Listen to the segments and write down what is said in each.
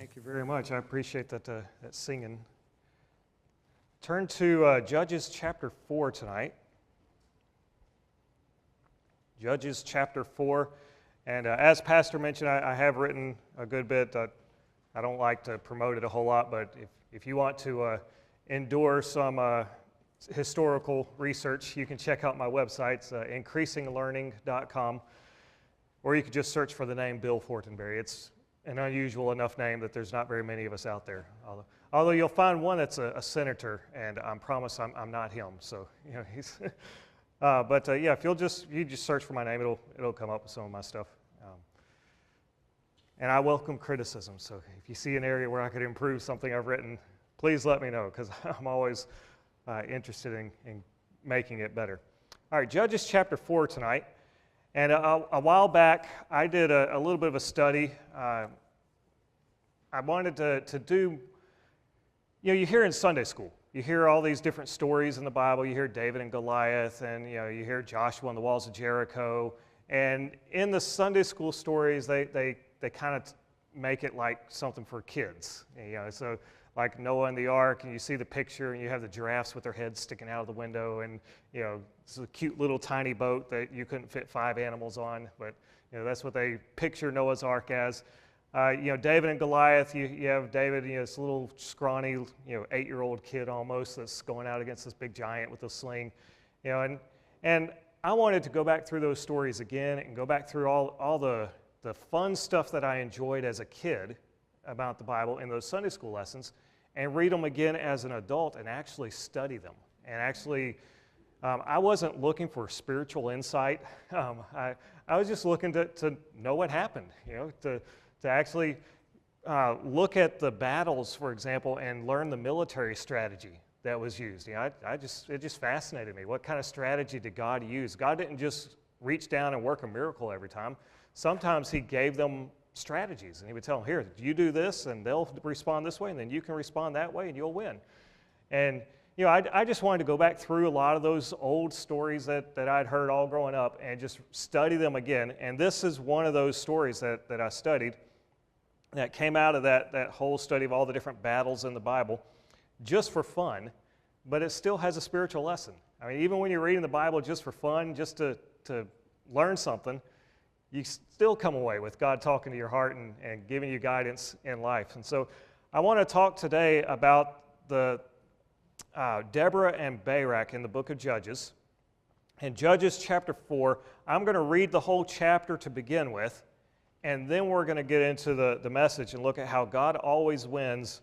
Thank you very much. I appreciate that singing. Turn to Judges chapter 4 tonight. Judges chapter 4. And as Pastor mentioned, I have written a good bit. I don't like to promote it a whole lot, but if you want to endure some historical research, you can check out my website. It's increasinglearning.com, or you could just search for the name Bill Fortenberry. It's an unusual enough name that there's not very many of us out there. Although you'll find one that's a senator, and I promise I'm not him. So he's. Yeah, if you just search for my name, it'll come up with some of my stuff. And I welcome criticism. So if you see an area where I could improve something I've written, please let me know, because I'm always interested in making it better. All right, Judges chapter 4 tonight. And a while back, I did a little bit of a study. I wanted to do, you hear in Sunday school, you hear all these different stories in the Bible. You hear David and Goliath, and you hear Joshua and the walls of Jericho. And in the Sunday school stories, they kind of make it like something for kids. So like Noah and the ark, and you see the picture, and you have the giraffes with their heads sticking out of the window, and it's a cute little tiny boat that you couldn't fit 5 animals on, but that's what they picture Noah's ark as. David and Goliath, you have David, this little scrawny, 8-year-old kid almost that's going out against this big giant with a sling, and I wanted to go back through those stories again and go back through all the fun stuff that I enjoyed as a kid about the Bible in those Sunday school lessons, and read them again as an adult and actually study them. And actually, I wasn't looking for spiritual insight. I was just looking to know what happened, to actually look at the battles, for example, and learn the military strategy that was used. It just fascinated me. What kind of strategy did God use? God didn't just reach down and work a miracle every time. Sometimes he gave them strategies, and he would tell them, here, you do this, and they'll respond this way, and then you can respond that way, and you'll win. And I just wanted to go back through a lot of those old stories that I'd heard all growing up and just study them again. And this is one of those stories that I studied that came out of that whole study of all the different battles in the Bible just for fun, but it still has a spiritual lesson. I mean, even when you're reading the Bible just for fun, just to learn something, you still come away with God talking to your heart and giving you guidance in life. And so I want to talk today about the Deborah and Barak in the book of Judges. In Judges chapter 4, I'm going to read the whole chapter to begin with, and then we're going to get into the message and look at how God always wins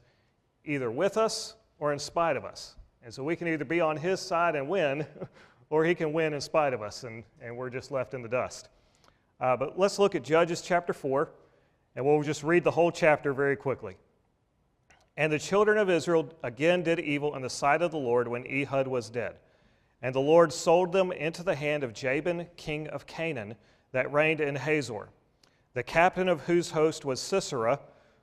either with us or in spite of us. And so we can either be on his side and win, or he can win in spite of us, and we're just left in the dust. But let's look at Judges chapter 4, and we'll just read the whole chapter very quickly. And the children of Israel again did evil in the sight of the Lord when Ehud was dead. And the Lord sold them into the hand of Jabin, king of Canaan, that reigned in Hazor, the captain of whose host was Sisera,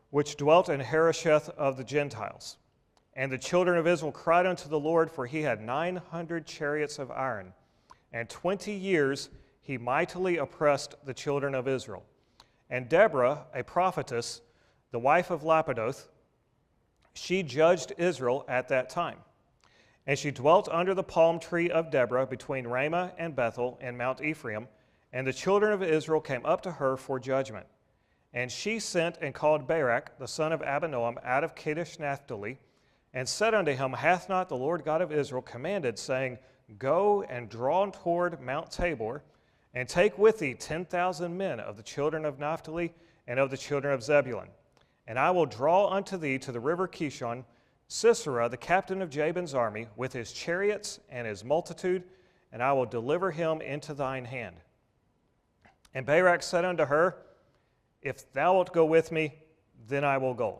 which dwelt in Harosheth of the Gentiles. And the children of Israel cried unto the Lord, for he had 900 chariots of iron, and 20 years he mightily oppressed the children of Israel. And Deborah, a prophetess, the wife of Lapidoth, she judged Israel at that time. And she dwelt under the palm tree of Deborah between Ramah and Bethel and Mount Ephraim, and the children of Israel came up to her for judgment. And she sent and called Barak, the son of Abinoam, out of Kadesh Naphtali, and said unto him, Hath not the Lord God of Israel commanded, saying, Go and draw toward Mount Tabor, and take with thee 10,000 men of the children of Naphtali and of the children of Zebulun. And I will draw unto thee to the river Kishon Sisera, the captain of Jabin's army, with his chariots and his multitude, and I will deliver him into thine hand. And Barak said unto her, If thou wilt go with me, then I will go.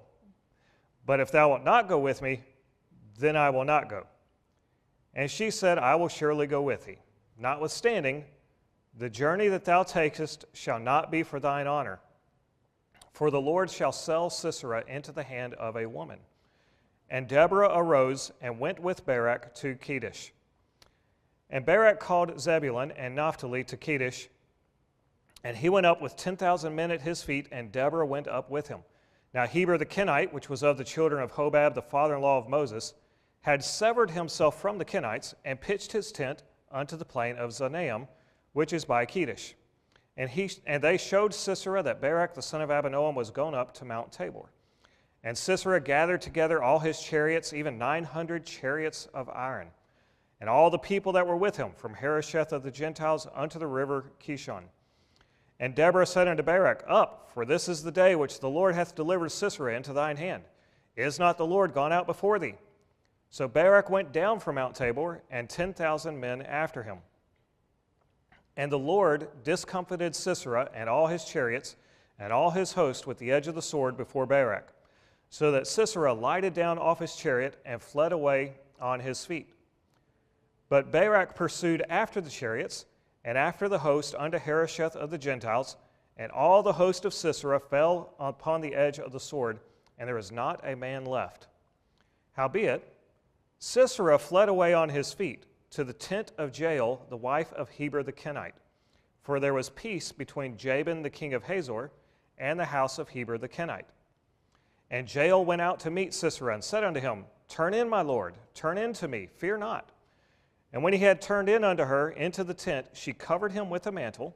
But if thou wilt not go with me, then I will not go. And she said, I will surely go with thee. Notwithstanding, the journey that thou takest shall not be for thine honor, for the Lord shall sell Sisera into the hand of a woman. And Deborah arose and went with Barak to Kedesh. And Barak called Zebulun and Naphtali to Kedesh, and he went up with 10,000 men at his feet, and Deborah went up with him. Now Heber the Kenite, which was of the children of Hobab, the father-in-law of Moses, had severed himself from the Kenites and pitched his tent unto the plain of Zanaim, which is by Kedesh. And they showed Sisera that Barak the son of Abinoam was gone up to Mount Tabor. And Sisera gathered together all his chariots, even 900 chariots of iron, and all the people that were with him, from Harosheth of the Gentiles unto the river Kishon. And Deborah said unto Barak, Up, for this is the day which the Lord hath delivered Sisera into thine hand. Is not the Lord gone out before thee? So Barak went down from Mount Tabor, and 10,000 men after him. And the Lord discomfited Sisera and all his chariots and all his host with the edge of the sword before Barak, so that Sisera lighted down off his chariot and fled away on his feet. But Barak pursued after the chariots and after the host unto Harosheth of the Gentiles, and all the host of Sisera fell upon the edge of the sword, and there was not a man left. Howbeit, Sisera fled away on his feet to the tent of Jael, the wife of Heber the Kenite, for there was peace between Jabin the king of Hazor and the house of Heber the Kenite. And Jael went out to meet Sisera and said unto him, Turn in, my lord, turn in to me, fear not. And when he had turned in unto her into the tent, she covered him with a mantle.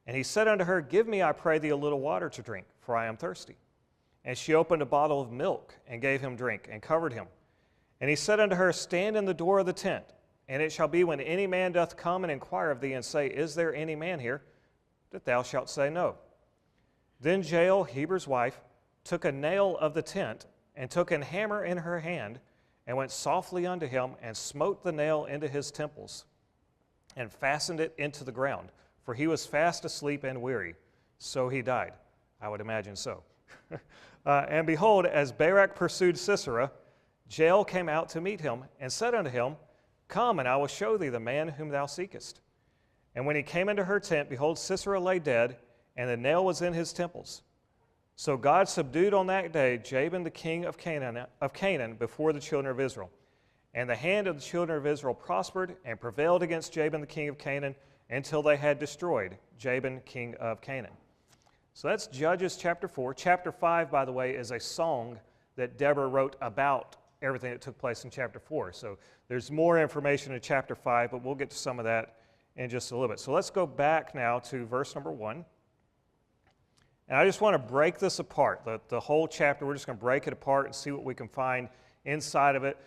And he said unto her, Give me, I pray thee, a little water to drink, for I am thirsty. And she opened a bottle of milk and gave him drink and covered him. And he said unto her, Stand in the door of the tent, and it shall be when any man doth come and inquire of thee and say, Is there any man here? That thou shalt say no. Then Jael, Heber's wife, took a nail of the tent and took an hammer in her hand and went softly unto him and smote the nail into his temples and fastened it into the ground, for he was fast asleep and weary. So he died. I would imagine so. And behold, as Barak pursued Sisera, Jael came out to meet him and said unto him, Come, and I will show thee the man whom thou seekest. And when he came into her tent, behold, Sisera lay dead, and the nail was in his temples. So God subdued on that day Jabin the king of Canaan before the children of Israel. And the hand of the children of Israel prospered and prevailed against Jabin the king of Canaan until they had destroyed Jabin king of Canaan. So that's Judges chapter 4. Chapter 5, by the way, is a song that Deborah wrote about everything that took place in chapter 4. So there's more information in chapter 5, but we'll get to some of that in just a little bit. So let's go back now to verse number 1. And I just want to break this apart, the whole chapter. We're just going to break it apart and see what we can find inside of it.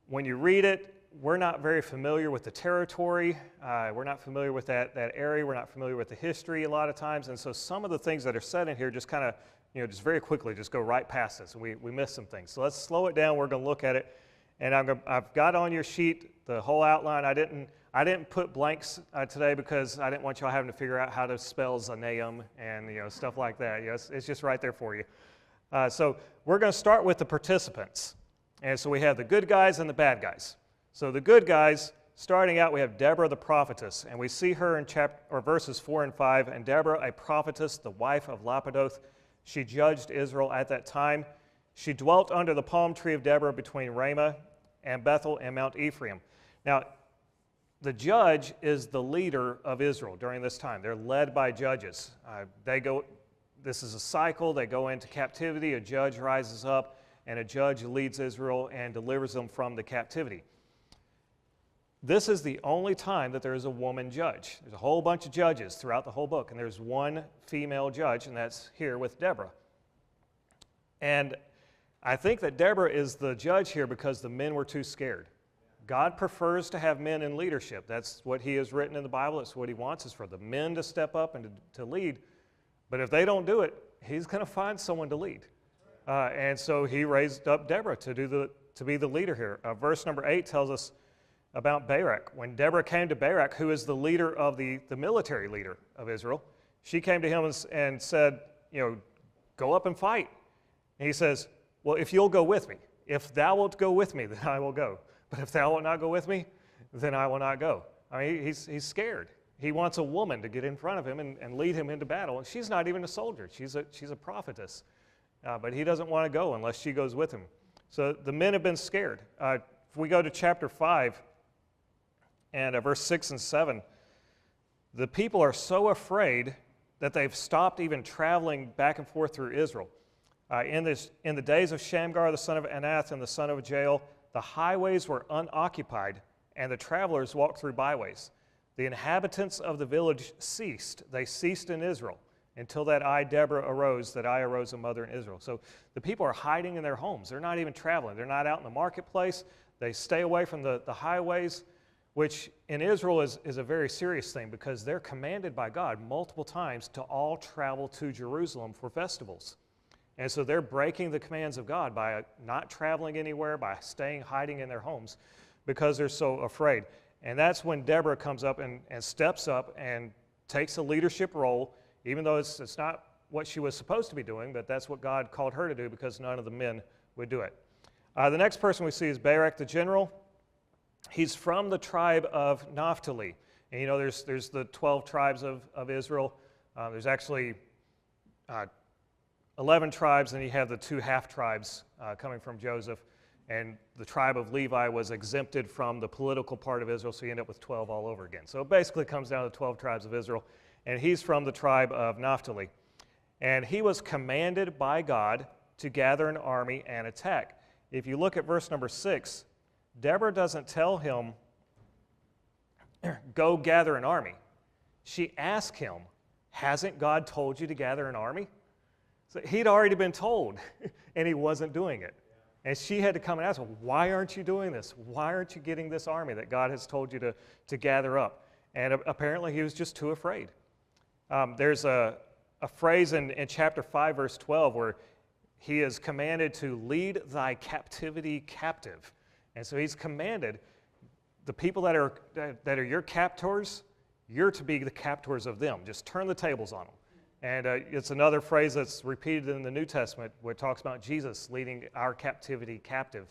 When you read it, we're not very familiar with the territory. We're not familiar with that area. We're not familiar with the history a lot of times. And so some of the things that are said in here just kind of, just very quickly just go right past us. We miss some things. So let's slow it down. We're going to look at it. And I've got on your sheet the whole outline. I didn't put blanks today because I didn't want y'all having to figure out how to spell Zanaim and stuff like that. It's just right there for you. So we're going to start with the participants. And so we have the good guys and the bad guys. So the good guys, starting out, we have Deborah the prophetess, and we see her in verses 4 and 5. And Deborah, a prophetess, the wife of Lapidoth, she judged Israel at that time. She dwelt under the palm tree of Deborah between Ramah and Bethel and Mount Ephraim. Now, the judge is the leader of Israel during this time. They're led by judges. This is a cycle. They go into captivity. A judge rises up, and a judge leads Israel and delivers them from the captivity. This is the only time that there is a woman judge. There's a whole bunch of judges throughout the whole book, and there's one female judge, and that's here with Deborah. And I think that Deborah is the judge here because the men were too scared. God prefers to have men in leadership. That's what he has written in the Bible. It's what he wants, is for the men to step up and to lead. But if they don't do it, he's going to find someone to lead. And so he raised up Deborah to be the leader here. Verse number 8 tells us about Barak. When Deborah came to Barak, who is the leader of the military leader of Israel, she came to him and said, go up and fight. And he says, well, if you'll go with me, if thou wilt go with me, then I will go. But if thou wilt not go with me, then I will not go. I mean, he's scared. He wants a woman to get in front of him and lead him into battle. And she's not even a soldier. She's a prophetess. But he doesn't want to go unless she goes with him. So the men have been scared. If we go to chapter 5 and verse 6 and 7, the people are so afraid that they've stopped even traveling back and forth through Israel. In the days of Shamgar, the son of Anath, and the son of Jael, the highways were unoccupied, and the travelers walked through byways. The inhabitants of the village ceased. They ceased in Israel until that I, Deborah, arose, that I arose a mother in Israel. So the people are hiding in their homes. They're not even traveling. They're not out in the marketplace. They stay away from the highways, which in Israel is a very serious thing because they're commanded by God multiple times to all travel to Jerusalem for festivals. And so they're breaking the commands of God by not traveling anywhere, by hiding in their homes because they're so afraid. And that's when Deborah comes up and steps up and takes a leadership role, even though it's not what she was supposed to be doing, but that's what God called her to do because none of the men would do it. The next person we see is Barak the general. He's from the tribe of Naphtali. And you know, there's the 12 tribes of Israel. There's actually 11 tribes, and you have the 2 half-tribes coming from Joseph. And the tribe of Levi was exempted from the political part of Israel, so you end up with 12 all over again. So it basically comes down to the 12 tribes of Israel. And he's from the tribe of Naphtali. And he was commanded by God to gather an army and attack. If you look at verse number 6, Deborah doesn't tell him, go gather an army. She asks him, hasn't God told you to gather an army? So he'd already been told, and he wasn't doing it. And she had to come and ask him, why aren't you doing this? Why aren't you getting this army that God has told you to gather up? And apparently he was just too afraid. There's a phrase in chapter 5, verse 12, where he is commanded to lead thy captivity captive. And so he's commanded the people that are your captors, you're to be the captors of them. Just turn the tables on them. And it's another phrase that's repeated in the New Testament where it talks about Jesus leading our captivity captive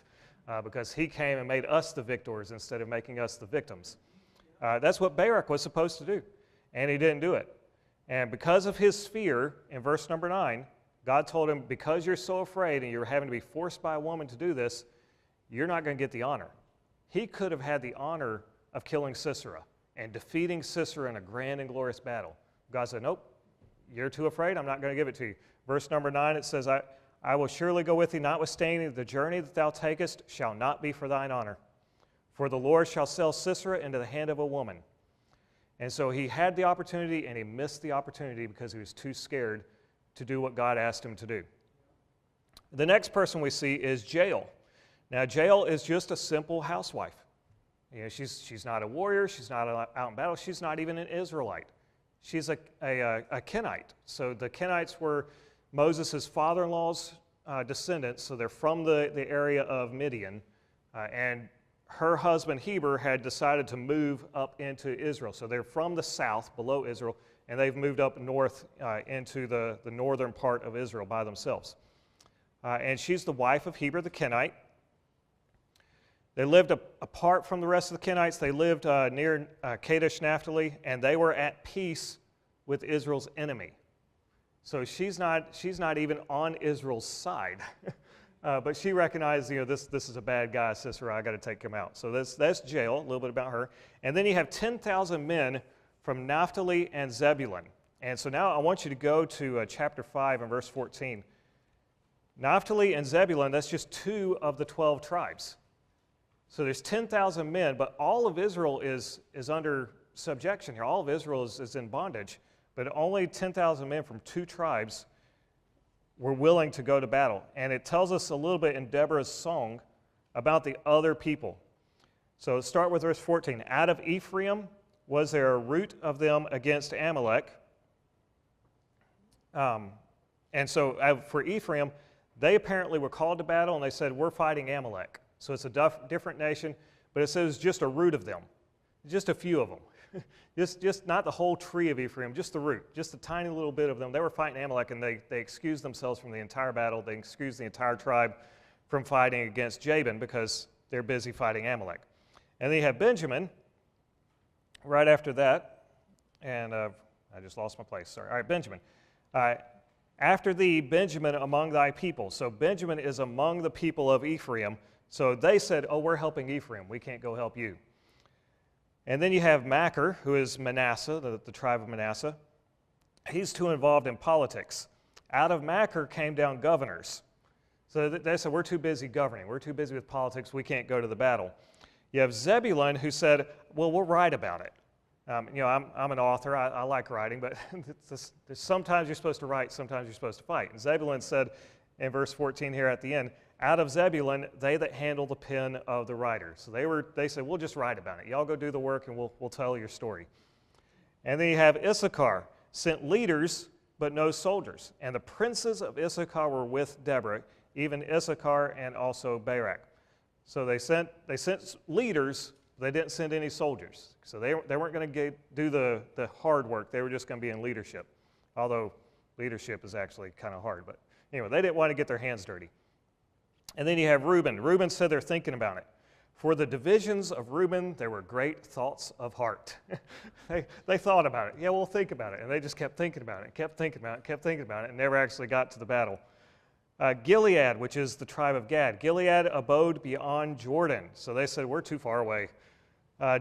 because he came and made us the victors instead of making us the victims. That's what Barak was supposed to do, and he didn't do it. And because of his fear, in verse number 9, God told him, because you're so afraid and you're having to be forced by a woman to do this, you're not going to get the honor. He could have had the honor of killing Sisera and defeating Sisera in a grand and glorious battle. God said, nope, you're too afraid, I'm not going to give it to you. Verse number 9, it says, I will surely go with thee, notwithstanding the journey that thou takest shall not be for thine honor. For the Lord shall sell Sisera into the hand of a woman. And so he had the opportunity, and he missed the opportunity because he was too scared to do what God asked him to do. The next person we see is Jael. Now, Jael is just a simple housewife. You know, she's not a warrior. She's not out in battle. She's not even an Israelite. She's a Kenite. So the Kenites were Moses' father-in-law's descendants, so they're from the area of Midian. And her husband, Heber, had decided to move up into Israel. So they're from the south, below Israel, and they've moved up north into the northern part of Israel by themselves. And she's the wife of Heber the Kenite. They lived apart from the rest of the Kenites. They lived near Kadesh Naphtali, and they were at peace with Israel's enemy. So she's not even on Israel's side, but she recognized, this is a bad guy, Sisera. I got to take him out. So that's Jael, a little bit about her. And then you have 10,000 men from Naphtali and Zebulun. And so now I want you to go to chapter 5 and verse 14. Naphtali and Zebulun, that's just 2 of the 12 tribes. So there's 10,000 men, but all of Israel is under subjection here. All of Israel is in bondage, but only 10,000 men from 2 tribes were willing to go to battle. And it tells us a little bit in Deborah's song about the other people. So let's start with verse 14. Out of Ephraim was there a root of them against Amalek. And so for Ephraim, they apparently were called to battle, and they said, we're fighting Amalek. So it's a different nation, but it says just a root of them, just a few of them. just not the whole tree of Ephraim, just the root, just a tiny little bit of them. They were fighting Amalek, and they excused themselves from the entire battle. They excused the entire tribe from fighting against Jabin because they're busy fighting Amalek. And then you have Benjamin right after that, and I just lost my place, sorry. All right, Benjamin. After thee, Benjamin among thy people. So Benjamin is among the people of Ephraim. So they said, oh, we're helping Ephraim. We can't go help you. And then you have Machir, who is Manasseh, the tribe of Manasseh. He's too involved in politics. Out of Machir came down governors. So they said, we're too busy governing. We're too busy with politics. We can't go to the battle. You have Zebulun who said, well, we'll write about it. I'm an author. I like writing, but sometimes you're supposed to write, sometimes you're supposed to fight. And Zebulun said in verse 14 here at the end, out of Zebulun, they that handle the pen of the writer. So they said, we'll just write about it. Y'all go do the work and we'll tell your story. And then you have Issachar, sent leaders, but no soldiers. And the princes of Issachar were with Deborah, even Issachar and also Barak. So they sent leaders, they didn't send any soldiers. So they weren't going to do the hard work. They were just going to be in leadership. Although leadership is actually kind of hard. But anyway, they didn't want to get their hands dirty. And then you have Reuben. Reuben said they're thinking about it. For the divisions of Reuben, there were great thoughts of heart. they thought about it. Yeah, we'll think about it. And they just kept thinking about it, kept thinking about it, kept thinking about it, and never actually got to the battle. Gilead, which is the tribe of Gad. Gilead abode beyond Jordan. So they said, we're too far away.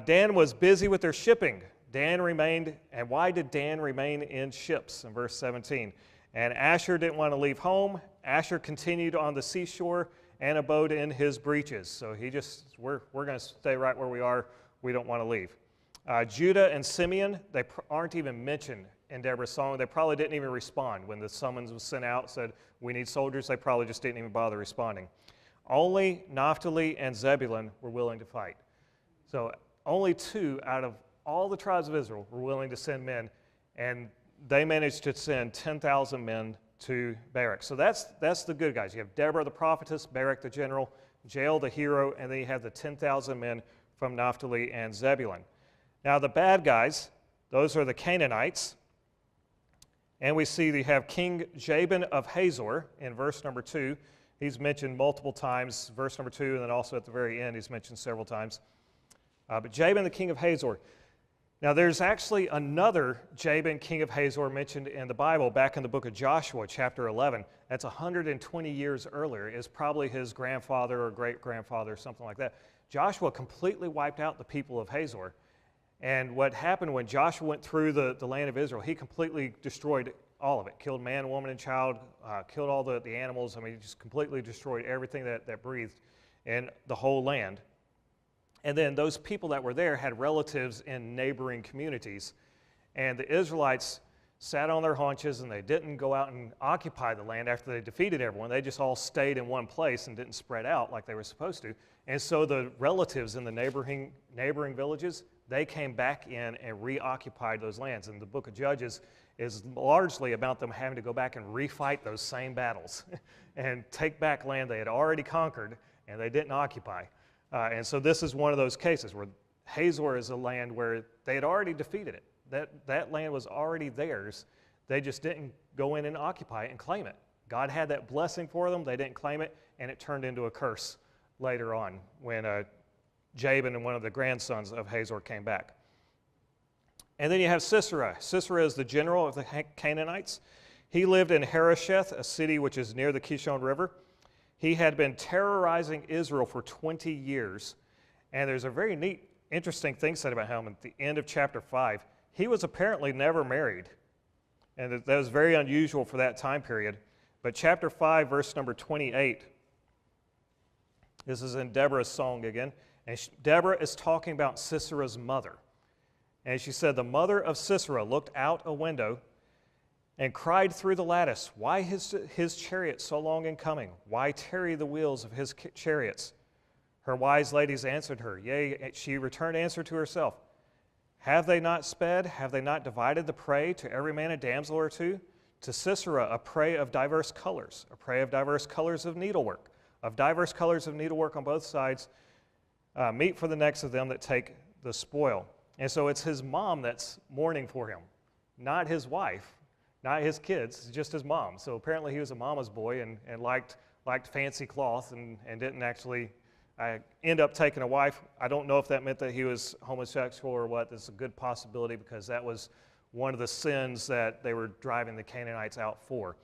Dan was busy with their shipping. Dan remained, and why did Dan remain in ships? In verse 17. And Asher didn't want to leave home. Asher continued on the seashore and abode in his breeches. So we're going to stay right where we are. We don't want to leave. Judah and Simeon, they aren't even mentioned in Deborah's song. They probably didn't even respond. When the summons was sent out, said, we need soldiers, they probably just didn't even bother responding. Only Naphtali and Zebulun were willing to fight. So only 2 out of all the tribes of Israel were willing to send men, and they managed to send 10,000 men to Barak. So that's the good guys. You have Deborah the prophetess, Barak the general, Jael the hero, and then you have the 10,000 men from Naphtali and Zebulun. Now the bad guys, those are the Canaanites. And we see you have King Jabin of Hazor in verse number 2. He's mentioned multiple times, verse number 2, and then also at the very end he's mentioned several times. But Jabin, the king of Hazor. Now there's actually another Jabin, king of Hazor, mentioned in the Bible back in the book of Joshua, chapter 11. That's 120 years earlier. It's probably his grandfather or great-grandfather or something like that. Joshua completely wiped out the people of Hazor. And what happened when Joshua went through the land of Israel, he completely destroyed all of it. Killed man, woman, and child, killed all the animals. I mean, he just completely destroyed everything that breathed in the whole land. And then those people that were there had relatives in neighboring communities. And the Israelites sat on their haunches and they didn't go out and occupy the land after they defeated everyone. They just all stayed in one place and didn't spread out like they were supposed to. And so the relatives in the neighboring villages, they came back in and reoccupied those lands. And the book of Judges is largely about them having to go back and refight those same battles and take back land they had already conquered and they didn't occupy. And so this is one of those cases where Hazor is a land where they had already defeated it. That land was already theirs. They just didn't go in and occupy it and claim it. God had that blessing for them. They didn't claim it, and it turned into a curse later on when Jabin and one of the grandsons of Hazor came back. And then you have Sisera. Sisera is the general of the Canaanites. He lived in Harosheth, a city which is near the Kishon River. He had been terrorizing Israel for 20 years. And there's a very neat, interesting thing said about him at the end of chapter 5. He was apparently never married. And that was very unusual for that time period. But chapter 5, verse number 28, this is in Deborah's song again. And Deborah is talking about Sisera's mother. And she said, the mother of Sisera looked out a window and cried through the lattice, why his chariot so long in coming? Why tarry the wheels of his chariots? Her wise ladies answered her. Yea, she returned answer to herself. Have they not sped? Have they not divided the prey to every man a damsel or two? To Sisera a prey of diverse colors, a prey of diverse colors of needlework, of diverse colors of needlework on both sides, meat for the necks of them that take the spoil. And so it's his mom that's mourning for him, not his wife, not his kids, just his mom. So apparently he was a mama's boy and liked fancy cloth and didn't actually end up taking a wife. I don't know if that meant that he was homosexual or what. That's a good possibility because that was one of the sins that they were driving the Canaanites out for.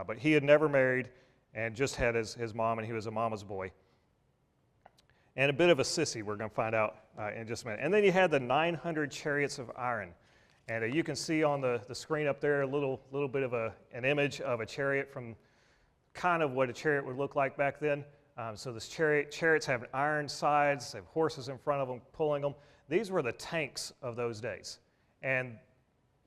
But he had never married and just had his mom, and he was a mama's boy. And a bit of a sissy, we're going to find out in just a minute. And then you had the 900 chariots of iron. And you can see on the screen up there a little bit of an image of a chariot from kind of what a chariot would look like back then. So this chariots have iron sides, they have horses in front of them pulling them. These were the tanks of those days. And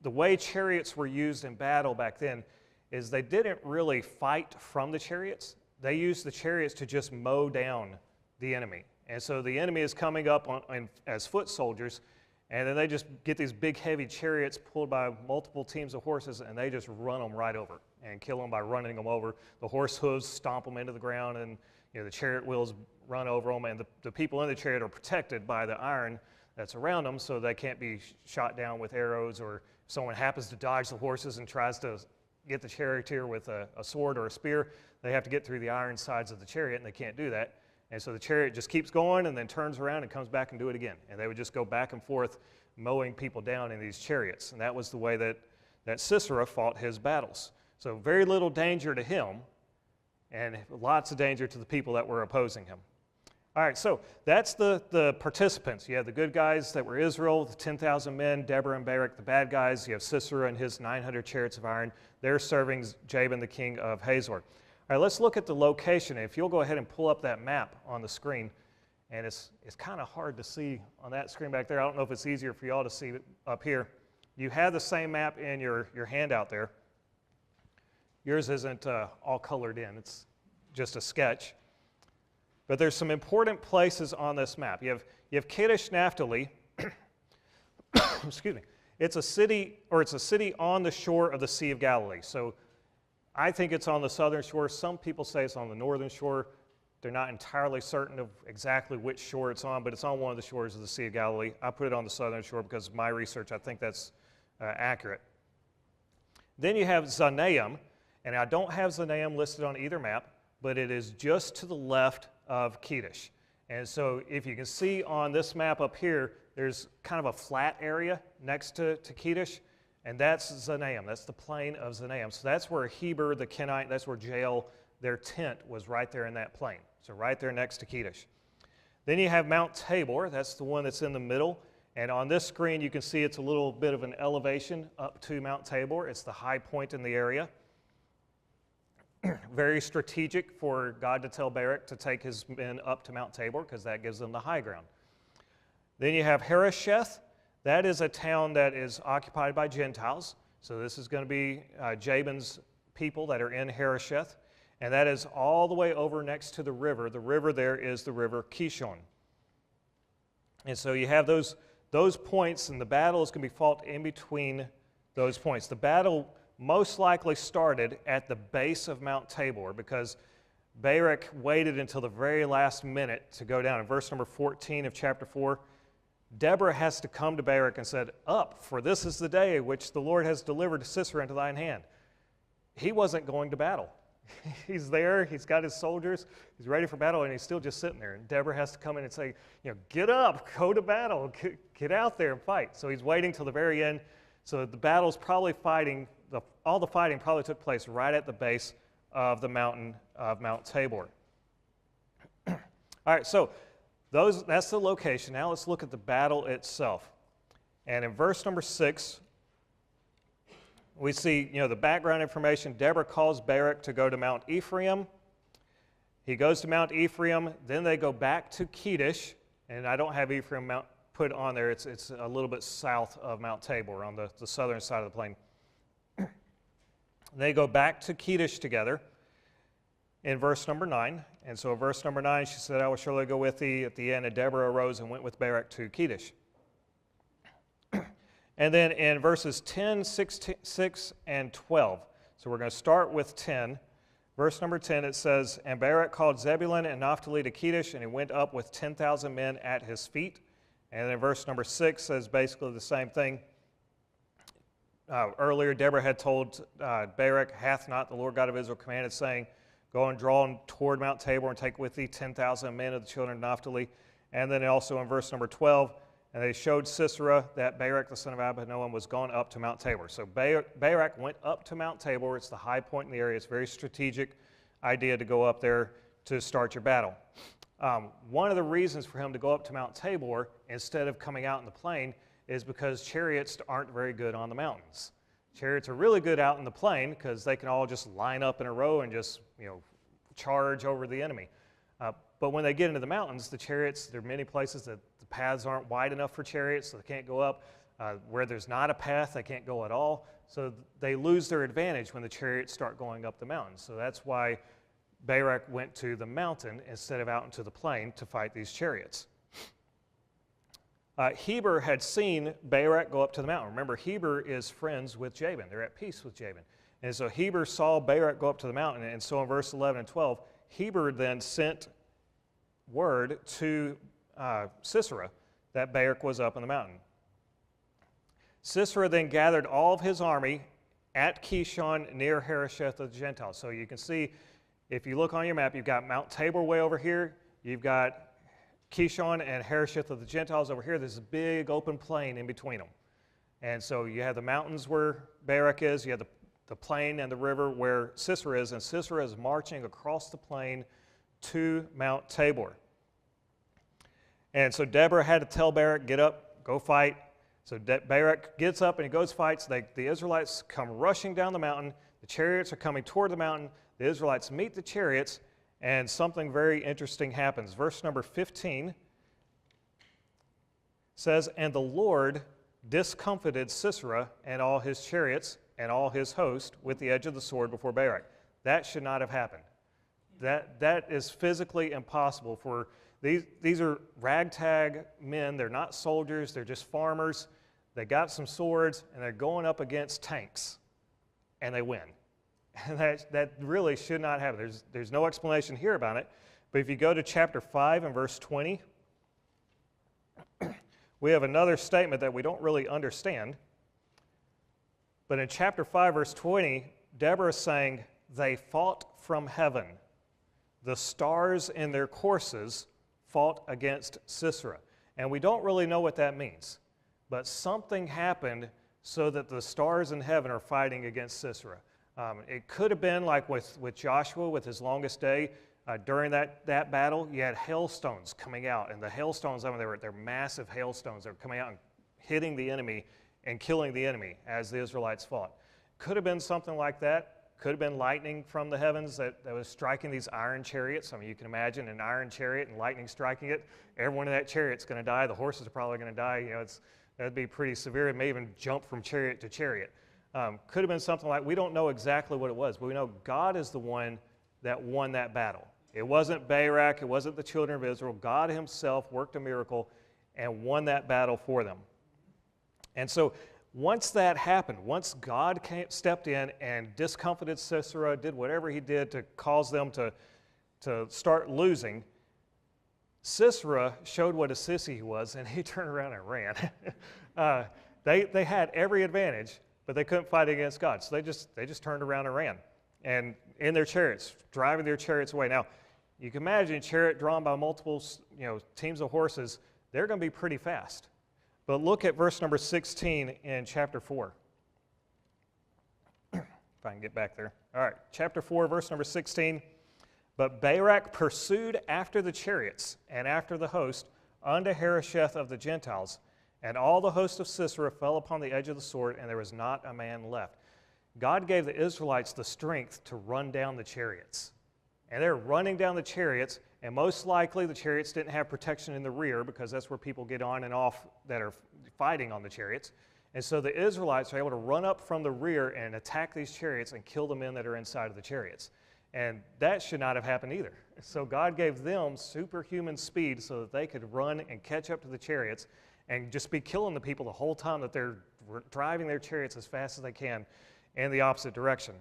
the way chariots were used in battle back then is they didn't really fight from the chariots. They used the chariots to just mow down the enemy. And so the enemy is coming up as foot soldiers, and then they just get these big, heavy chariots pulled by multiple teams of horses, and they just run them right over and kill them by running them over. The horse hooves stomp them into the ground, and the chariot wheels run over them, and the people in the chariot are protected by the iron that's around them, so they can't be shot down with arrows, or if someone happens to dodge the horses and tries to get the charioteer with a sword or a spear, they have to get through the iron sides of the chariot, and they can't do that. And so the chariot just keeps going and then turns around and comes back and do it again. And they would just go back and forth mowing people down in these chariots. And that was the way that Sisera fought his battles. So very little danger to him and lots of danger to the people that were opposing him. All right, so that's the participants. You have the good guys that were Israel, the 10,000 men, Deborah and Barak, the bad guys. You have Sisera and his 900 chariots of iron. They're serving Jabin, the king of Hazor. All right, let's look at the location. If you'll go ahead and pull up that map on the screen, and it's kind of hard to see on that screen back there. I don't know if it's easier for y'all to see it up here. You have the same map in your handout there. Yours isn't all colored in. It's just a sketch. But there's some important places on this map. You have Kadesh Naphtali. Excuse me. It's a city on the shore of the Sea of Galilee. So I think it's on the southern shore. Some people say it's on the northern shore. They're not entirely certain of exactly which shore it's on, but it's on one of the shores of the Sea of Galilee. I put it on the southern shore because of my research. I think that's accurate. Then you have Zanaim, and I don't have Zanaim listed on either map, but it is just to the left of Kedesh. And so if you can see on this map up here, there's kind of a flat area next to Kedesh. And that's Zanaim. That's the plain of Zanaim. So that's where Heber, the Kenite, that's where Jael, their tent was right there in that plain. So right there next to Kedesh. Then you have Mount Tabor. That's the one that's in the middle. And on this screen, you can see it's a little bit of an elevation up to Mount Tabor. It's the high point in the area. Very strategic for God to tell Barak to take his men up to Mount Tabor because that gives them the high ground. Then you have Harosheth. That is a town that is occupied by Gentiles. So this is going to be Jabin's people that are in Harosheth. And that is all the way over next to the river. The river there is the river Kishon. And so you have those points, and the battle is going to be fought in between those points. The battle most likely started at the base of Mount Tabor because Barak waited until the very last minute to go down. In verse number 14 of chapter 4, Deborah has to come to Barak and said, "Up, for this is the day which the Lord has delivered Sisera into thine hand." He wasn't going to battle. He's there, he's got his soldiers, he's ready for battle, and he's still just sitting there. And Deborah has to come in and say, get up, go to battle, get out there and fight. So he's waiting till the very end. So the battle's probably all the fighting probably took place right at the base of the mountain of Mount Tabor. All right, so that's the location. Now let's look at the battle itself. And in verse number 6, we see, the background information. Deborah calls Barak to go to Mount Ephraim. He goes to Mount Ephraim. Then they go back to Kedesh. And I don't have Ephraim put on there. It's a little bit south of Mount Tabor on the southern side of the plain. They go back to Kedesh together in verse number 9. And so in verse number 9, she said, "I will surely go with thee." At the end, and Deborah arose and went with Barak to Kedesh. And then in verses 10, 6, and 12, so we're going to start with 10. Verse number 10, it says, "And Barak called Zebulun and Naphtali to Kedesh, and he went up with 10,000 men at his feet." And then verse number 6 says basically the same thing. Earlier, Deborah had told Barak, "Hath not the Lord God of Israel commanded, saying, Go and draw toward Mount Tabor and take with thee 10,000 men of the children of Naphtali." And then also in verse number 12, "And they showed Sisera that Barak the son of Abinoam was gone up to Mount Tabor." So Barak went up to Mount Tabor. It's the high point in the area. It's a very strategic idea to go up there to start your battle. One of the reasons for him to go up to Mount Tabor instead of coming out in the plain is because chariots aren't very good on the mountains. Chariots are really good out in the plain because they can all just line up in a row and just, charge over the enemy. But when they get into the mountains, the chariots, there are many places that the paths aren't wide enough for chariots, so they can't go up. Where there's not a path, they can't go at all. So they lose their advantage when the chariots start going up the mountain. So that's why Barak went to the mountain instead of out into the plain to fight these chariots. Heber had seen Barak go up to the mountain. Remember, Heber is friends with Jabin. They're at peace with Jabin. And so Heber saw Barak go up to the mountain. And so in verse 11 and 12, Heber then sent word to Sisera that Barak was up on the mountain. Sisera then gathered all of his army at Kishon near Harosheth of the Gentiles. So you can see, if you look on your map, you've got Mount Tabor way over here. You've got Kishon and Harosheth of the Gentiles over here. There's a big open plain in between them. And so you have the mountains where Barak is. You have the plain and the river where Sisera is. And Sisera is marching across the plain to Mount Tabor. And so Deborah had to tell Barak, get up, go fight. So Barak gets up and he goes fights. The Israelites come rushing down the mountain. The chariots are coming toward the mountain. The Israelites meet the chariots, and something very interesting happens. Verse number 15 says, "And the Lord discomfited Sisera and all his chariots and all his host with the edge of the sword before Barak." That should not have happened. That is physically impossible. For these are ragtag men. They're not soldiers. They're just farmers. They got some swords, and they're going up against tanks, and they win. And that really should not happen. There's no explanation here about it. But if you go to chapter 5 and verse 20, we have another statement that we don't really understand. But in chapter 5, verse 20, Deborah is saying, "They fought from heaven. The stars in their courses fought against Sisera." And we don't really know what that means. But something happened so that the stars in heaven are fighting against Sisera. It could have been like with Joshua with his longest day. During that battle, you had hailstones coming out. And the hailstones, they're massive hailstones. They're coming out and hitting the enemy and killing the enemy as the Israelites fought. Could have been something like that. Could have been lightning from the heavens that was striking these iron chariots. I mean, you can imagine an iron chariot and lightning striking it. Everyone in that chariot's going to die. The horses are probably going to die. That'd be pretty severe. It may even jump from chariot to chariot. Could have been something like, we don't know exactly what it was, but we know God is the one that won that battle. It wasn't Barak. It wasn't the children of Israel. God himself worked a miracle and won that battle for them. And so once that happened, once God stepped in and discomfited Sisera, did whatever he did to cause them to start losing, Sisera showed what a sissy he was, and he turned around and ran. They had every advantage, but they couldn't fight against God. So they just turned around and ran. And in their chariots, driving their chariots away. Now, you can imagine a chariot drawn by multiple teams of horses, they're going to be pretty fast. But look at verse number 16 in chapter 4. If I can get back there. All right, chapter 4, verse number 16. "But Barak pursued after the chariots and after the host unto Harosheth of the Gentiles, and all the host of Sisera fell upon the edge of the sword, and there was not a man left." God gave the Israelites the strength to run down the chariots. And they're running down the chariots, and most likely the chariots didn't have protection in the rear because that's where people get on and off that are fighting on the chariots. And so the Israelites are able to run up from the rear and attack these chariots and kill the men that are inside of the chariots. And that should not have happened either. So God gave them superhuman speed so that they could run and catch up to the chariots and just be killing the people the whole time that they're driving their chariots as fast as they can in the opposite direction.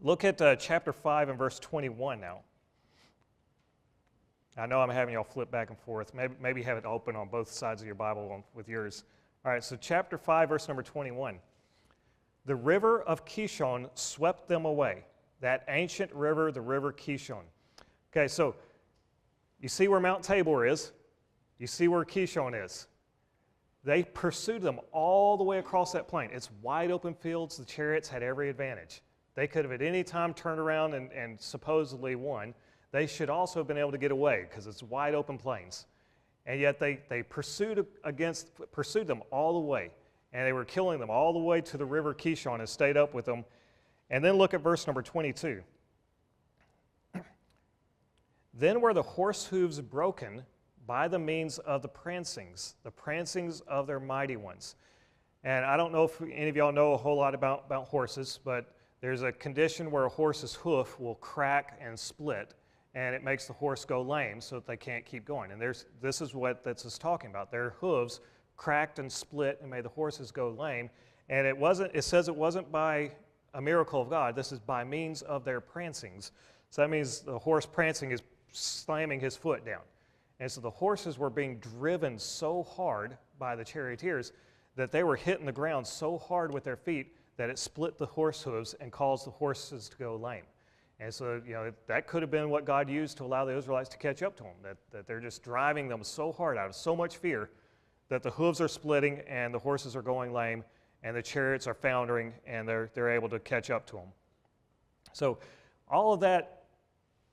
Look at chapter 5 and verse 21 now. I know I'm having y'all flip back and forth. Maybe have it open on both sides of your Bible with yours. All right, so chapter 5, verse number 21. "The river of Kishon swept them away." That ancient river, the river Kishon. Okay, so you see where Mount Tabor is. You see where Kishon is. They pursued them all the way across that plain. It's wide open fields. The chariots had every advantage. They could have at any time turned around and supposedly won. They should also have been able to get away because it's wide open plains. and yet they pursued them all the way, and they were killing them all the way to the river Kishon and stayed up with them. And then look at verse number 22. Then were the horse hooves broken by the means of the prancings of their mighty ones. And I don't know if any of y'all know a whole lot about horses, but there's a condition where a horse's hoof will crack and split, and it makes the horse go lame so that they can't keep going. And this is what this is talking about. Their hooves cracked and split and made the horses go lame. And it says it wasn't by a miracle of God. This is by means of their prancings. So that means the horse prancing is slamming his foot down. And so the horses were being driven so hard by the charioteers that they were hitting the ground so hard with their feet that it split the horse hooves and caused the horses to go lame. And so, that could have been what God used to allow the Israelites to catch up to them, that they're just driving them so hard out of so much fear that the hooves are splitting and the horses are going lame and the chariots are foundering and they're able to catch up to them. So all of that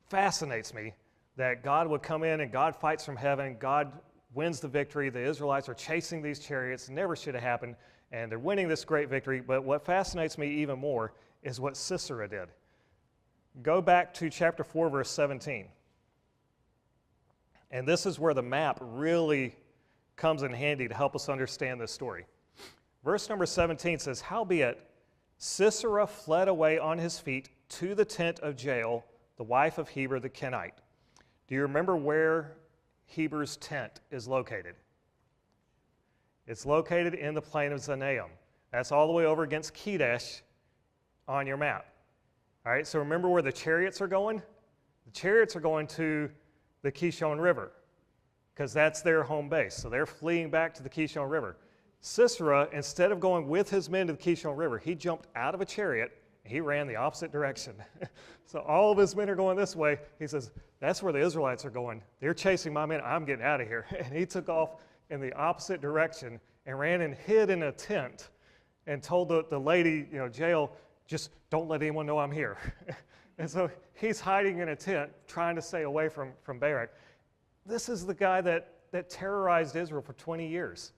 fascinates me, that God would come in and God fights from heaven, God wins the victory, the Israelites are chasing these chariots, never should have happened, and they're winning this great victory. But what fascinates me even more is what Sisera did. Go back to chapter 4, verse 17. And this is where the map really comes in handy to help us understand this story. Verse number 17 says, "Howbeit Sisera fled away on his feet to the tent of Jael, the wife of Heber the Kenite." Do you remember where Heber's tent is located? It's located in the plain of Zanaim. That's all the way over against Kedesh on your map. All right, so remember where the chariots are going? The chariots are going to the Kishon River because that's their home base. So they're fleeing back to the Kishon River. Sisera, instead of going with his men to the Kishon River, he jumped out of a chariot and he ran the opposite direction. So all of his men are going this way. He says, that's where the Israelites are going. They're chasing my men. I'm getting out of here. And he took off in the opposite direction and ran and hid in a tent and told the lady, Jael, just don't let anyone know I'm here. And so he's hiding in a tent trying to stay away from Barak. This is the guy that terrorized Israel for 20 years.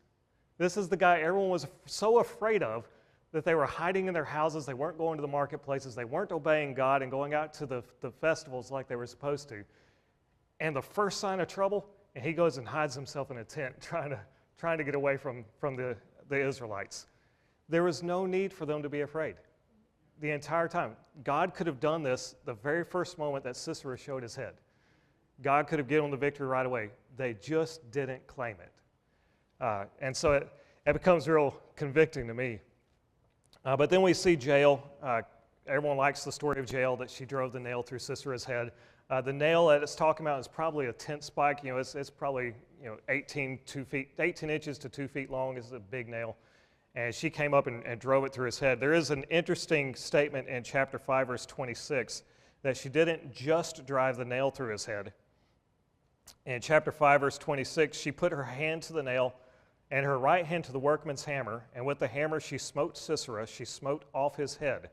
This is the guy everyone was so afraid of that they were hiding in their houses. They weren't going to the marketplaces. They weren't obeying God and going out to the festivals like they were supposed to. And the first sign of trouble, and he goes and hides himself in a tent trying to get away from the Israelites. There was no need for them to be afraid. The entire time. God could have done this the very first moment that Sisera showed his head. God could have given them the victory right away. They just didn't claim it. And so it becomes real convicting to me. But then we see Jael. Everyone likes the story of Jael, that she drove the nail through Sisera's head. The nail that it's talking about is probably a tent spike. It's probably 18 inches to 2 feet long. It's a big nail. And she came up and drove it through his head. There is an interesting statement in chapter 5, verse 26, that she didn't just drive the nail through his head. In chapter 5, verse 26, she put her hand to the nail and her right hand to the workman's hammer, and with the hammer she smote Sisera. She smote off his head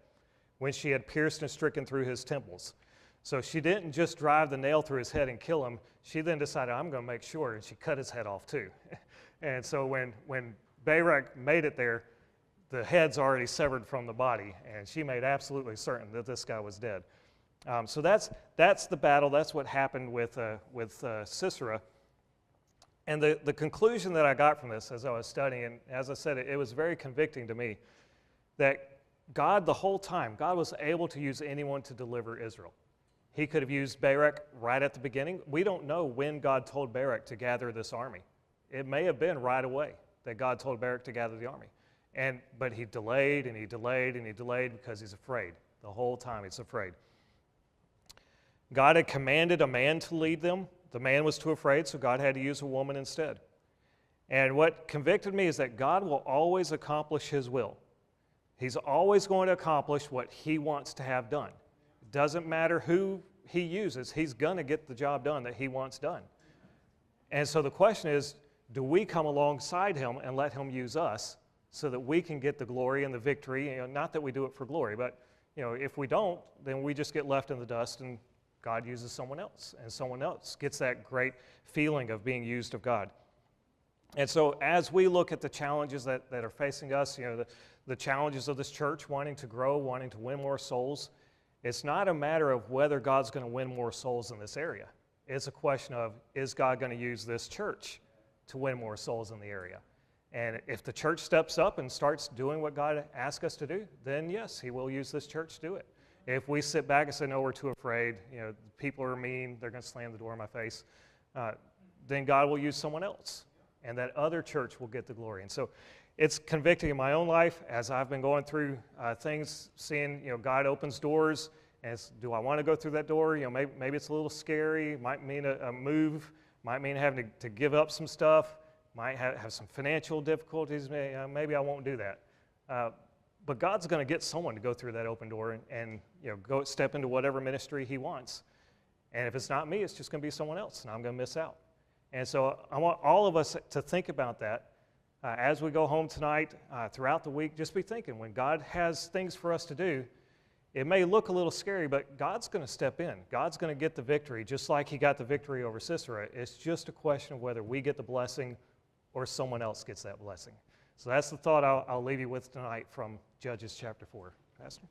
when she had pierced and stricken through his temples. So she didn't just drive the nail through his head and kill him. She then decided, I'm going to make sure, and she cut his head off too. And so when Barak made it there, the head's already severed from the body, and she made absolutely certain that this guy was dead. So that's the battle. That's what happened with Sisera. And the conclusion that I got from this as I was studying, and as I said, it was very convicting to me, that God, the whole time, God was able to use anyone to deliver Israel. He could have used Barak right at the beginning. We don't know when God told Barak to gather this army. It may have been right away that God told Barak to gather the army. But he delayed and he delayed and he delayed because he's afraid. The whole time he's afraid. God had commanded a man to lead them. The man was too afraid, so God had to use a woman instead. And what convicted me is that God will always accomplish his will. He's always going to accomplish what he wants to have done. It doesn't matter who he uses, he's going to get the job done that he wants done. And so the question is, do we come alongside him and let him use us so that we can get the glory and the victory? Not that we do it for glory, but if we don't, then we just get left in the dust and God uses someone else, and someone else gets that great feeling of being used of God. And so as we look at the challenges that are facing us, the challenges of this church, wanting to grow, wanting to win more souls, it's not a matter of whether God's going to win more souls in this area. It's a question of, is God going to use this church to win more souls in the area? And if the church steps up and starts doing what God asks us to do, then yes, he will use this church to do it. If we sit back and say, no, we're too afraid, people are mean, they're going to slam the door in my face, then God will use someone else, and that other church will get the glory. And so it's convicting in my own life as I've been going through things, seeing, God opens doors. As do I want to go through that door? Maybe it's a little scary. Might mean a move. Might mean having to give up some stuff. Might have some financial difficulties. Maybe I won't do that. But God's going to get someone to go through that open door and go step into whatever ministry he wants. And if it's not me, it's just going to be someone else, and I'm going to miss out. And so I want all of us to think about that as we go home tonight, throughout the week. Just be thinking, when God has things for us to do, it may look a little scary, but God's going to step in. God's going to get the victory, just like he got the victory over Sisera. It's just a question of whether we get the blessing or someone else gets that blessing. So that's the thought I'll leave you with tonight from Judges chapter 4. Pastor?